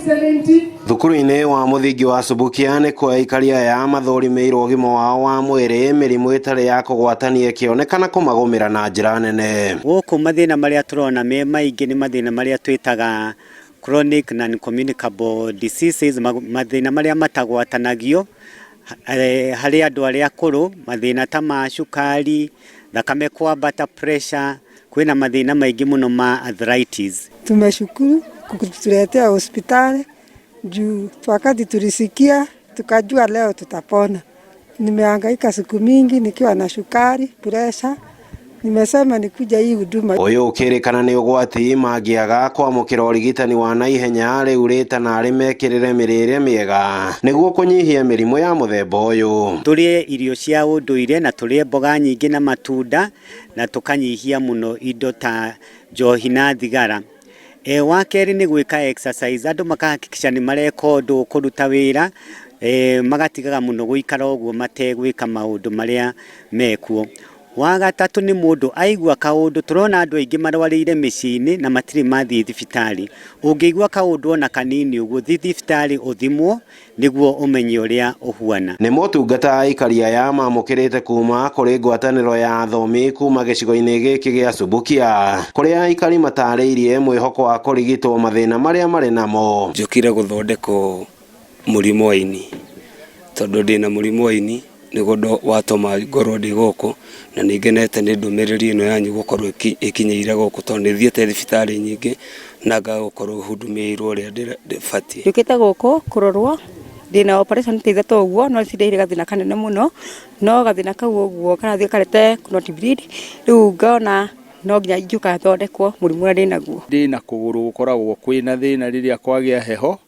70. Thukuru-inĩ wa mũthingi wa Subukia nĩ kwa ikaria ya mathũrimirwo ũgima wao wa mwĩrĩ mĩrimũ ĩtarĩ ya kũgwatania ĩkĩonekana kũmagũmĩra na njĩra nene. Gũkũ mathĩna marĩa tũrona me maingĩ nĩ mathĩna marĩa twĩtaga chronic non-communicable diseases, mathĩna marĩa matagwatanagio harĩ andũ arĩa akũrũ, mathĩna ta ma cukari, thakame kwambata, pressure, kwĩna mathĩna maingĩ mũno ma arthritis. Tumeshukuru kutuletea hospitali juu wakati tulisikia tukajua leo tutapona. Nimehangaika siku mingi nikiwa na shukari, pressure. Nimesema nikuja hii huduma. Ũyũ ũkĩrĩkana nĩ ũgwati mangĩaga kwamũkĩra ũrigitani wa naihenya rĩu rĩtana arĩ mekĩrĩre mĩrĩre mĩega nĩguo kũnyihia mĩrimũ ya mũthemba ũyũ. Tũrĩe irio cia ũndũire na tũrĩe mboga nyingĩ na matunda na tũkanyihia mũno indo ta njohi na thigara. Wa kerĩ nĩ gwĩka exercise, andũ makahakikisha nĩ mareka ũndũ kũruta wĩra, magatigaga mũno gũikara ũguo mategwĩka maũndũ marĩa mekuo. Wa gatatũ nĩ mũndũ aigua kaũndũ, tũrona andũ aingĩ marwarĩire mĩciĩ-inĩ na matirĩ mathiĩ thibitarĩ. Ũngĩigua kaũndũ ona kanini ũguo, thiĩ thibitarĩ ũthimwo nĩguo ũmenye ũrĩa ũhuana. Nĩ motungata aikaria ya mamũkĩrĩte kuma kũrĩ ngwatanĩro ya athomi kuma gĩcigo-inĩ gĩkĩ gĩa Subukia, kũrĩa aikari matarĩirie mwĩhoko wa kũrigitwo mathĩna marĩa marĩ namo. Njũkire gũthondekwo mũrimũ wa ini, tondũ ndĩna mũrimũ wa ini nĩguo watũma ngorwo ndĩ gũkũ, na nĩngenete nĩ ndũmĩrĩri ĩno yanyu gũkorwo ĩkinyĩire gũkũ, tondũ nĩthiĩte thibitarĩ nyingĩ na ngagũkorwo hudumĩirwo ũrĩa ndĩbatiĩ. Njũkĩte gũkũ kũrorwo, ndĩna operation ta ithatũ ũguo, no cirĩire gathĩna kanene mũno, no gathĩna kau ũguo karathiĩ karete clot bleed, rĩu ngona no nginya ingĩũka thondekwo mũrimũ ũrĩa ndĩnaguo. Ndĩna kũgũrũ gũkoragwo kwĩna thĩna rĩrĩa kwagĩa heho,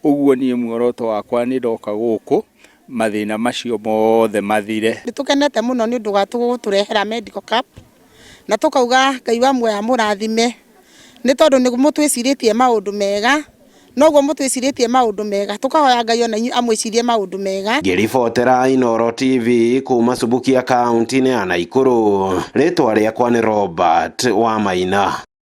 ũguo niĩ muoroto wakwa nĩ ndoka gũkũ mathĩna macio mothe mathire. Nĩtũkenete mũno nĩ ũndũ wa gũtũrehera medical camp, na tũkauga Ngai wa muoya mũrathime, nĩ tondũ nĩ mũtwĩcirĩtie maũndũ mega, noguo mũtwĩcirĩtie maũndũ mega, tũkahoya Ngai ona inyuĩ amwĩcirie maũndũ mega. Ngĩribotera Inooro TV kuma Subukia kaunti-inĩ ya Naikuru, rĩtwa rĩakwa nĩ Robert Wamaina.